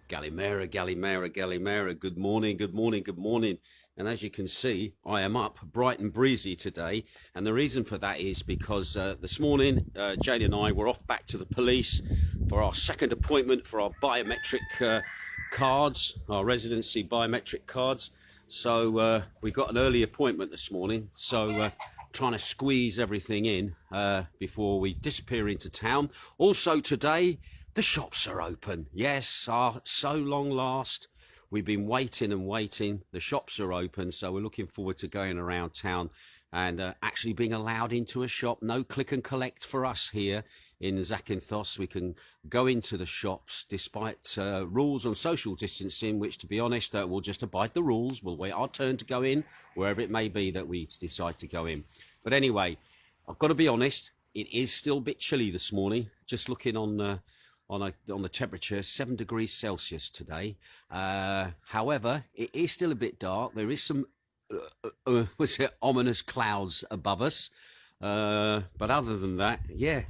Galimera, Galimera, Galimera. Good morning, good morning, good morning. And as you can see, I am up bright and breezy today. And the reason for that is because this morning, Jane and I were off back to the police for our second appointment for our biometric cards, our residency biometric cards. So we got an early appointment this morning. So trying to squeeze everything in before we disappear into town. Also today, the shops are open. Yes, so long last. We've been waiting and waiting. The shops are open, so we're looking forward to going around town and actually being allowed into a shop. No click and collect for us here in Zakynthos. We can go into the shops despite rules on social distancing, which, to be honest, we'll just abide the rules. We'll wait our turn to go in, wherever it may be that we decide to go in. But anyway, I've got to be honest, it is still a bit chilly this morning. Just looking on the temperature, 7 degrees Celsius today. However, it is still a bit dark. There is some ominous clouds above us. But other than that, yeah,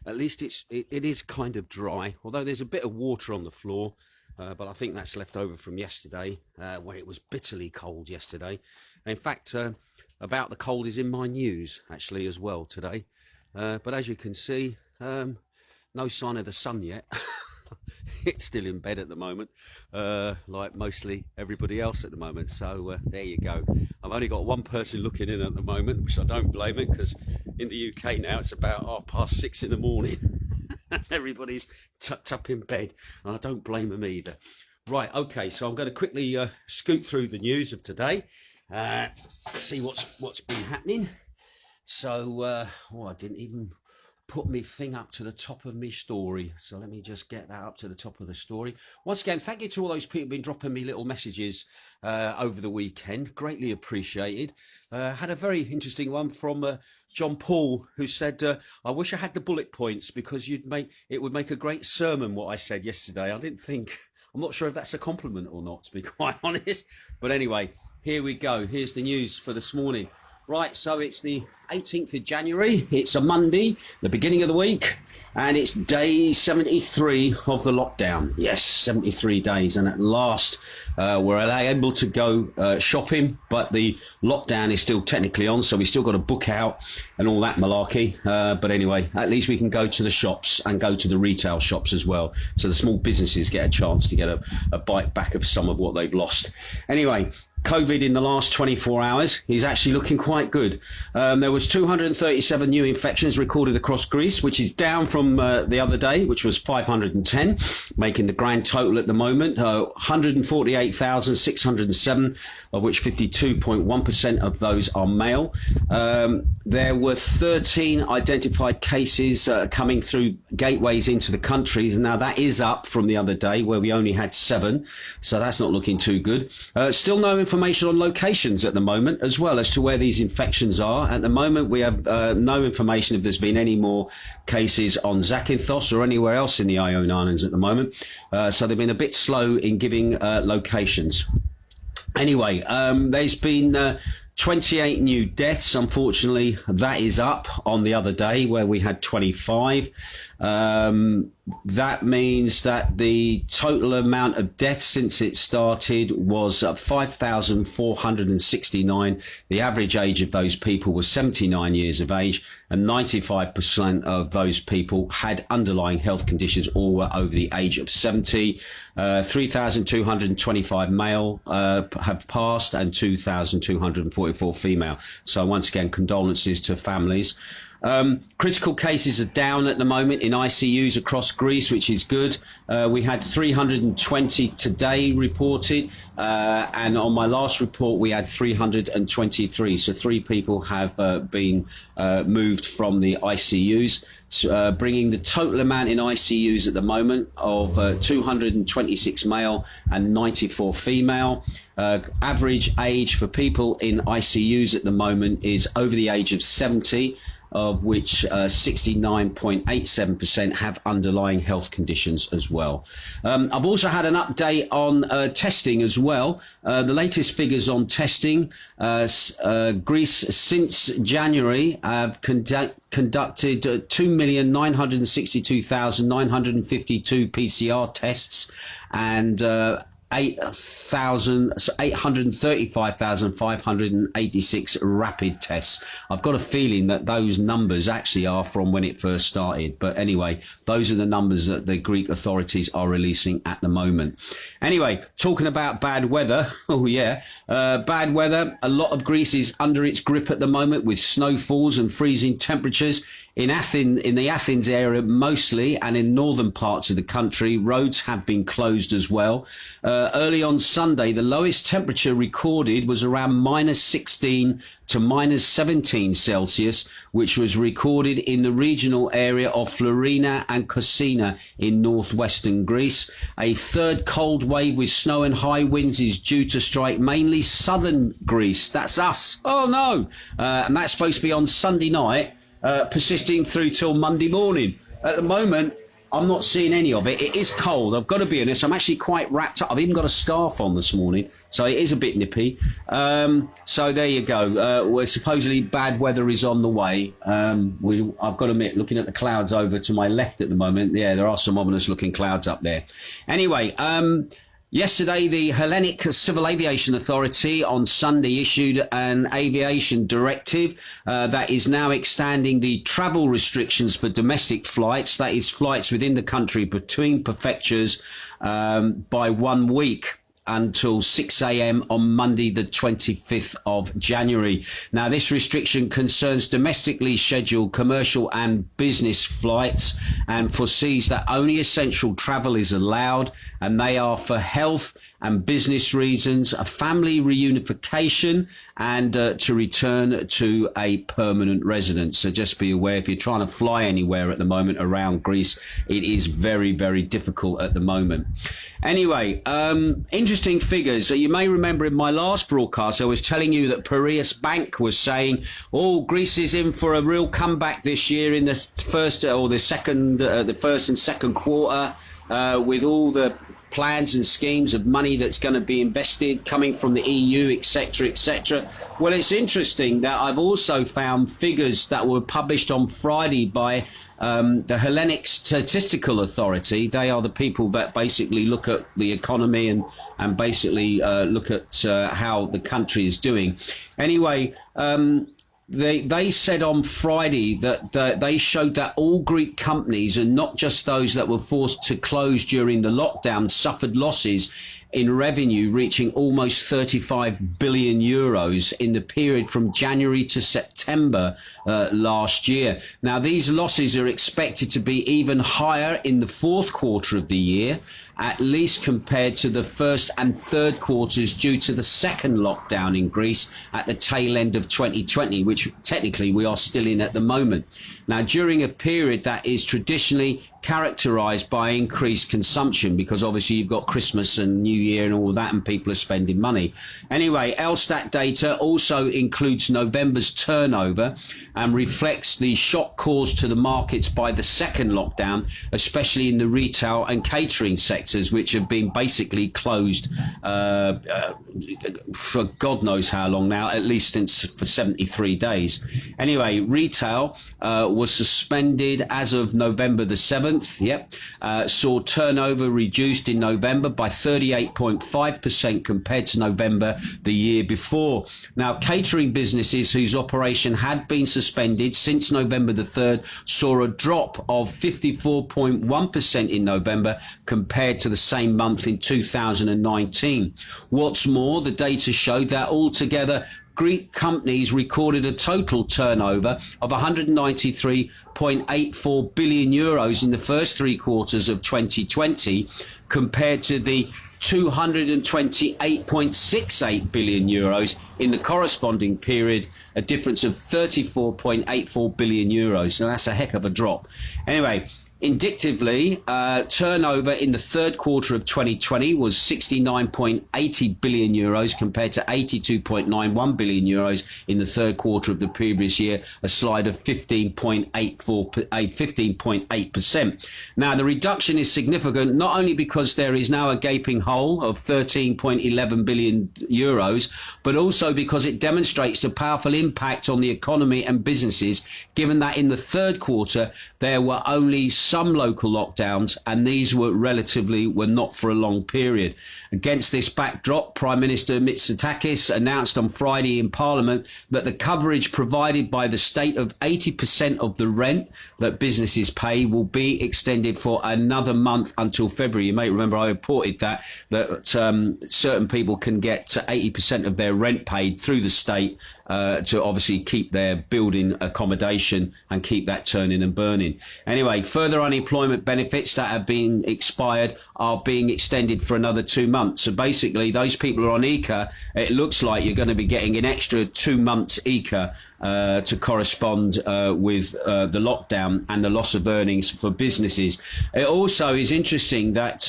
at least it is kind of dry. Although there's a bit of water on the floor, but I think that's left over from yesterday, where it was bitterly cold yesterday. In fact, about the cold is in my news actually as well today. But as you can see, no sign of the sun yet. It's still in bed at the moment, like mostly everybody else at the moment. So there you go. I've only got one person looking in at the moment, which I don't blame it, because in the UK now it's about 6:30 in the morning. Everybody's tucked up in bed, and I don't blame them either. Right, okay, so I'm going to quickly scoot through the news of today, see what's been happening. So, I didn't even put me thing up to the top of me story, so let me just get that up to the top of the story. Once again, thank you to all those people who've been dropping me little messages over the weekend. Greatly appreciated. Had a very interesting one from John Paul, who said, I wish I had the bullet points because it would make a great sermon what I said yesterday. I'm not sure if that's a compliment or not, to be quite honest, but anyway, here we go. Here's the news for this morning. Right, so it's the 18th of January, it's a Monday, the beginning of the week, and it's day 73 of the lockdown. Yes, 73 days, and at last we're able to go shopping, but the lockdown is still technically on, so we've still got to book out and all that malarkey. But anyway, at least we can go to the shops and go to the retail shops as well, so the small businesses get a chance to get a bite back of some of what they've lost. Anyway, COVID in the last 24 hours is actually looking quite good. There was 237 new infections recorded across Greece, which is down from the other day, which was 510, making the grand total at the moment 148,607, of which 52.1% of those are male. There were 13 identified cases coming through gateways into the countries, and now that is up from the other day where we only had 7, so that's not looking too good. Still no information on locations at the moment as well as to where these infections are. At the moment we have no information if there's been any more cases on Zakynthos or anywhere else in the Ionian Islands at the moment, so they've been a bit slow in giving locations. Anyway, there's been 28 new deaths. Unfortunately, that is up on the other day where we had 25. That means that the total amount of deaths since it started was 5,469. The average age of those people was 79 years of age, and 95% of those people had underlying health conditions or were over the age of 70. 3,225 male have passed and 2,244 female. So once again, condolences to families. Critical cases are down at the moment in ICUs across Greece, which is good. We had 320 today reported, and on my last report we had 323. So 3 people have been moved from the ICUs, bringing the total amount in ICUs at the moment of 226 male and 94 female. Average age for people in ICUs at the moment is over the age of 70. of which 69.87% have underlying health conditions as well. I've also had an update on testing as well. The latest figures on testing, Greece since January have conducted 2,962,952 PCR tests and 835,586 rapid tests. I've got a feeling that those numbers actually are from when it first started. But anyway, those are the numbers that the Greek authorities are releasing at the moment. Anyway, talking about bad weather. Oh, yeah. Bad weather. A lot of Greece is under its grip at the moment with snowfalls and freezing temperatures. In the Athens area mostly, and in northern parts of the country, roads have been closed as well. Early on Sunday, the lowest temperature recorded was around -16 to -17 Celsius, which was recorded in the regional area of Florina and Kosina in northwestern Greece. A third cold wave with snow and high winds is due to strike mainly southern Greece. That's us. Oh no! And that's supposed to be on Sunday night. Persisting through till Monday morning. At the moment, I'm not seeing any of it. It is cold. I've got to be honest. I'm actually quite wrapped up. I've even got a scarf on this morning, so it is a bit nippy. So there you go. Where supposedly bad weather is on the way. I've got to admit, looking at the clouds over to my left at the moment, yeah, there are some ominous-looking clouds up there. Anyway, yesterday, the Hellenic Civil Aviation Authority on Sunday issued an aviation directive that is now extending the travel restrictions for domestic flights, that is flights within the country between prefectures, by 1 week until 6 a.m. on Monday, the 25th of January. Now, this restriction concerns domestically scheduled commercial and business flights and foresees that only essential travel is allowed, and they are for health and business reasons, a family reunification, and to return to a permanent residence. So just be aware, if you're trying to fly anywhere at the moment around Greece, it is very, very difficult at the moment. Anyway, interesting figures. You may remember in my last broadcast, I was telling you that Piraeus Bank was saying, oh, Greece is in for a real comeback this year in the first and second quarter, with all the plans and schemes of money that's going to be invested coming from the EU, etc., etc. Well, it's interesting that I've also found figures that were published on Friday by the Hellenic Statistical Authority. They are the people that basically look at the economy and basically look at how the country is doing. Anyway, They said on Friday that they showed that all Greek companies, and not just those that were forced to close during the lockdown, suffered losses in revenue reaching almost 35 billion euros in the period from January to September last year. Now, these losses are expected to be even higher in the fourth quarter of the year, at least compared to the first and third quarters due to the second lockdown in Greece at the tail end of 2020, which technically we are still in at the moment. Now, during a period that is traditionally characterized by increased consumption, because obviously you've got Christmas and New Year and all that, and people are spending money. Anyway, Elstat data also includes November's turnover and reflects the shock caused to the markets by the second lockdown, especially in the retail and catering sectors, which have been basically closed for God knows how long now, at least for 73 days. Anyway, retail was suspended as of November the 7th. Saw turnover reduced in November by 38.5% compared to November the year before. Now, catering businesses whose operation had been suspended since November the 3rd saw a drop of 54.1% in November compared to the same month in 2019. What's more, the data showed that altogether Greek companies recorded a total turnover of 193.84 billion euros in the first three quarters of 2020 compared to the 228.68 billion euros in the corresponding period, a difference of 34.84 billion euros. So that's a heck of a drop. Anyway, Indicatively, turnover in the third quarter of 2020 was 69.80 billion euros compared to 82.91 billion euros in the third quarter of the previous year, a slide of 15.8%. Now, the reduction is significant not only because there is now a gaping hole of 13.11 billion euros, but also because it demonstrates the powerful impact on the economy and businesses, given that in the third quarter there were only some local lockdowns, and these were not for a long period. Against this backdrop, Prime Minister Mitsotakis announced on Friday in Parliament that the coverage provided by the state of 80% of the rent that businesses pay will be extended for another month until February. You may remember I reported that certain people can get 80% of their rent paid through the state to obviously keep their building accommodation and keep that turning and burning. Anyway, further unemployment benefits that have been expired are being extended for another 2 months. So basically, those people who are on ICA, it looks like you're going to be getting an extra 2 months ICA to correspond with the lockdown and the loss of earnings for businesses. It also is interesting that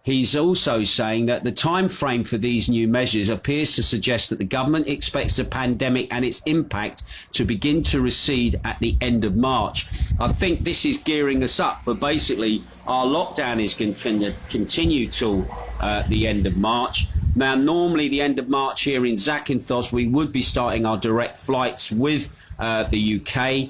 he's also saying that the time frame for these new measures appears to suggest that the government expects the pandemic and its impact to begin to recede at the end of March. I think this is gearing us up for basically our lockdown is going to continue till the end of March. Now, normally the end of March here in Zakynthos, we would be starting our direct flights with the UK.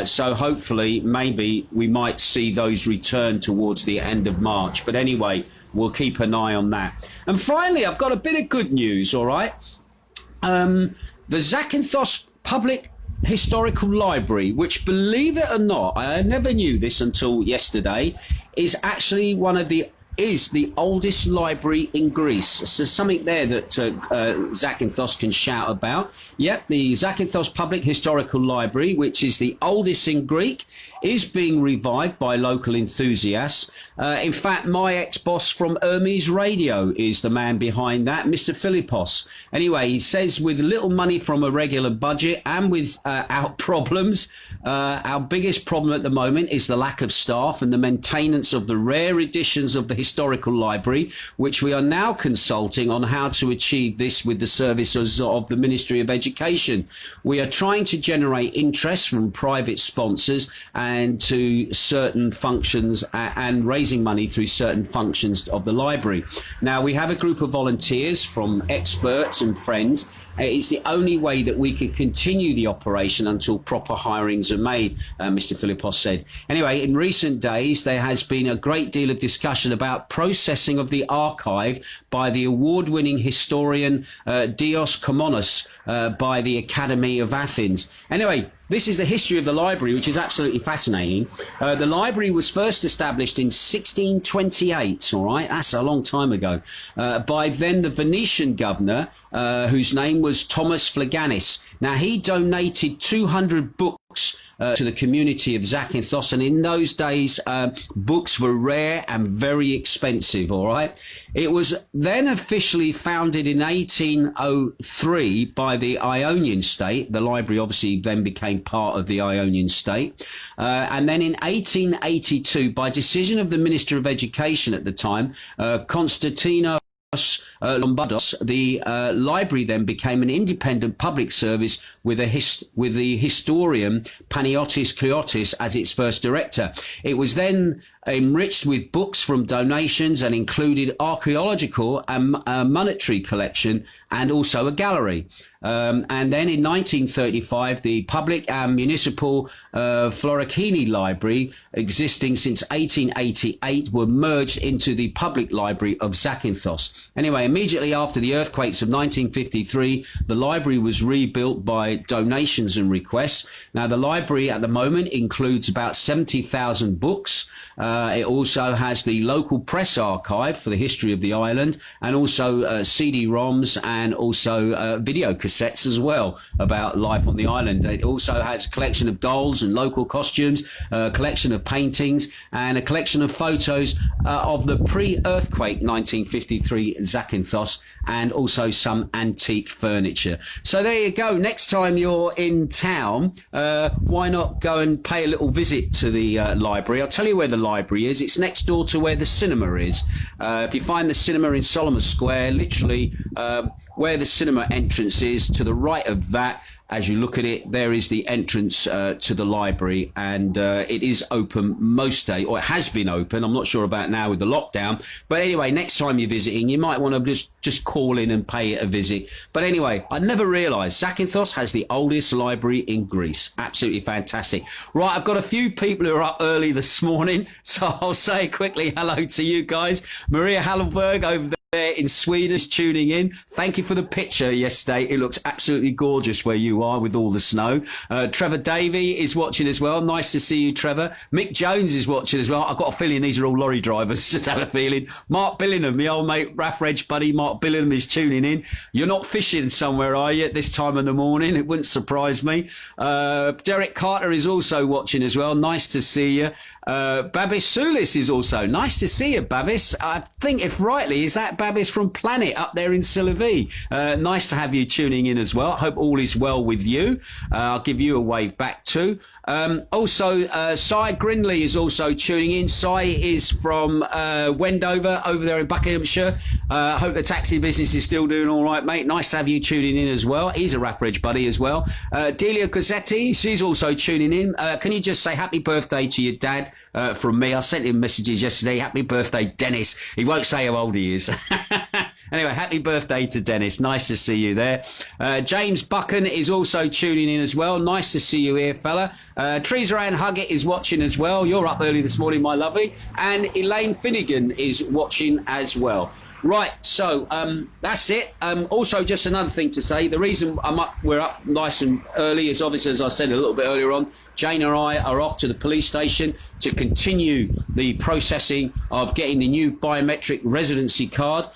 So hopefully, maybe we might see those return towards the end of March. But anyway, we'll keep an eye on that. And finally, I've got a bit of good news, all right? The Zakynthos Public Historical Library, which, believe it or not, I never knew this until yesterday, is actually the oldest library in Greece. So something there that Zakynthos can shout about. Yep, the Zakynthos Public Historical Library, which is the oldest in Greek, is being revived by local enthusiasts. In fact, my ex-boss from Hermes Radio is the man behind that, Mr. Philippos. Anyway, he says with little money from a regular budget and without problems, our biggest problem at the moment is the lack of staff and the maintenance of the rare editions of the historical library, which we are now consulting on how to achieve this with the services of the Ministry of Education. We are trying to generate interest from private sponsors and to certain functions and raising money through certain functions of the library. Now, we have a group of volunteers from experts and friends. It's the only way that we can continue the operation until proper hirings are made, Mr. Philippos said. Anyway, in recent days, there has been a great deal of discussion about processing of the archive by the award-winning historian Dios Komonos by the Academy of Athens. Anyway, this is the history of the library, which is absolutely fascinating. The library was first established in 1628, all right? That's a long time ago, by then the Venetian governor, whose name was Thomas Phleganis. Now, he donated 200 books to the community of Zakynthos, and in those days, books were rare and very expensive, all right? It was then officially founded in 1803 by the Ionian state. The library obviously then became part of the Ionian state. And then in 1882, by decision of the Minister of Education at the time, Konstantinos Lombardos, the library then became an independent public service with the historian Panagiotis Kleotis as its first director. It was then enriched with books from donations and included archaeological and monetary collection and also a gallery. And then in 1935, the public and municipal Florokini Library, existing since 1888, were merged into the public library of Zakynthos. Anyway, immediately after the earthquakes of 1953, the library was rebuilt by donations and requests. Now, the library at the moment includes about 70,000 books, It also has the local press archive for the history of the island, and also CD-ROMs and also video cassettes as well about life on the island. It also has a collection of dolls and local costumes, a collection of paintings, and a collection of photos of the pre-earthquake 1953 Zakynthos, and also some antique furniture. So there you go. Next time you're in town, why not go and pay a little visit to the library? I'll tell you where the library is. It's next door to where the cinema is. If you find the cinema in Solomon Square, literally where the cinema entrance is, to the right of that, as you look at it, there is the entrance to the library, and it is open most days, or it has been open. I'm not sure about now with the lockdown, but anyway, next time you're visiting, you might want to just call in and pay it a visit. But anyway, I never realised Zakynthos has the oldest library in Greece. Absolutely fantastic. Right, I've got a few people who are up early this morning, so I'll say quickly hello to you guys. Maria Hallenberg over there in Sweden is tuning in. Thank you for the picture yesterday. It looks absolutely gorgeous where you are with all the snow. Trevor Davey is watching as well. Nice to see you, Trevor. Mick Jones is watching as well. I've got a feeling these are all lorry drivers. Just have a feeling. Mark Billingham, my old mate, Raf Reg buddy, Mark Billingham is tuning in. You're not fishing somewhere, are you, at this time of the morning? It wouldn't surprise me. Derek Carter is also watching as well. Nice to see you. Babis Sulis is also. Nice to see you, Babis. I think, if rightly, is that Babis from Planet up there in Sillavi? Nice to have you tuning in as well. I hope all is well with you. I'll give you a wave back too. Also, Cy Grinley is also tuning in. Cy is from Wendover over there in Buckinghamshire. I hope the taxi business is still doing all right, mate. Nice to have you tuning in as well. He's a Raffridge buddy as well. Delia Cossetti, she's also tuning in. Can you just say happy birthday to your dad from me? I sent him messages yesterday. Happy birthday, Dennis. He won't say how old he is. Anyway, happy birthday to Dennis. Nice to see you there. James Buchan is also tuning in as well. Nice to see you here, fella. Teresa Ann Huggett is watching as well. You're up early this morning, my lovely. And Elaine Finnegan is watching as well. Right, so that's it. Also, just another thing to say. The reason we're up nice and early is obviously, as I said a little bit earlier on, Jane and I are off to the police station to continue the processing of getting the new biometric residency card.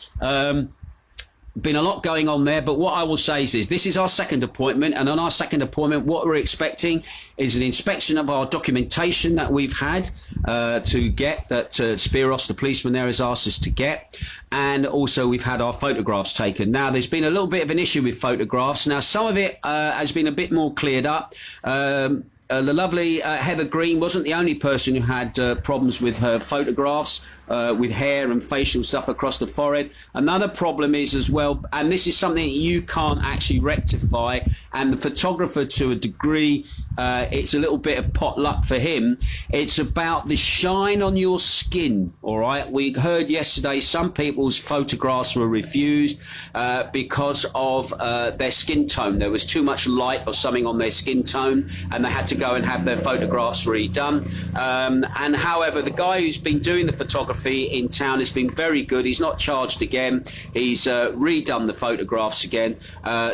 Been a lot going on there, but what I will say is this is our second appointment, and on our second appointment what we're expecting is an inspection of our documentation that we've had to get, that Spiros, the policeman there, has asked us to get, and also we've had our photographs taken. Now, there's been a little bit of an issue with photographs. Now, some of it has been a bit more cleared up. The lovely Heather Green wasn't the only person who had problems with her photographs, with hair and facial stuff across the forehead. Another problem is as well, and this is something that you can't actually rectify, and the photographer, to a degree, it's a little bit of pot luck for him. It's about the shine on your skin, all right? We heard yesterday some people's photographs were refused because of their skin tone. There was too much light or something on their skin tone, and they had to go and have their photographs redone. And however, the guy who's been doing the photography in town has been very good. He's not charged again. He's redone the photographs again.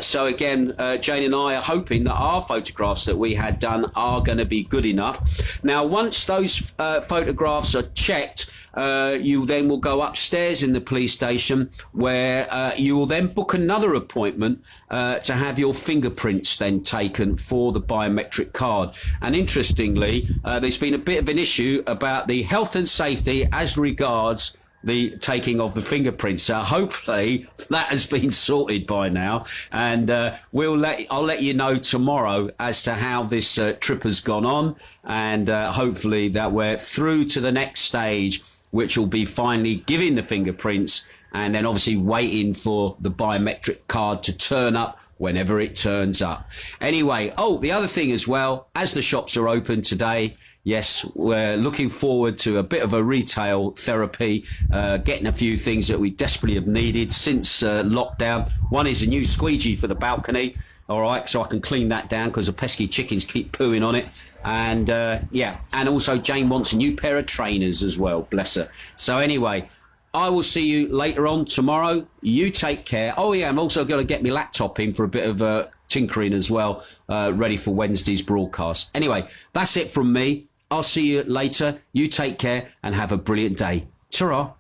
So again, Jane and I are hoping that our photographs that we had done are going to be good enough. Now, once those photographs are checked, you then will go upstairs in the police station, where you will then book another appointment to have your fingerprints then taken for the biometric card. And interestingly, there's been a bit of an issue about the health and safety as regards the taking of the fingerprints. So hopefully that has been sorted by now, and I'll let you know tomorrow as to how this trip has gone on, and hopefully that we're through to the next stage, which will be finally giving the fingerprints and then obviously waiting for the biometric card to turn up whenever it turns up. Anyway, the other thing as well, as the shops are open today, yes, we're looking forward to a bit of a retail therapy, getting a few things that we desperately have needed since lockdown. One is a new squeegee for the balcony, all right, so I can clean that down because the pesky chickens keep pooing on it. And and also Jane wants a new pair of trainers as well, bless her. So anyway, I will see you later on tomorrow. You take care. Oh yeah, I'm also going to get my laptop in for a bit of tinkering as well, ready for Wednesday's broadcast. Anyway, that's it from me. I'll see you later. You take care and have a brilliant day. Ta-ra.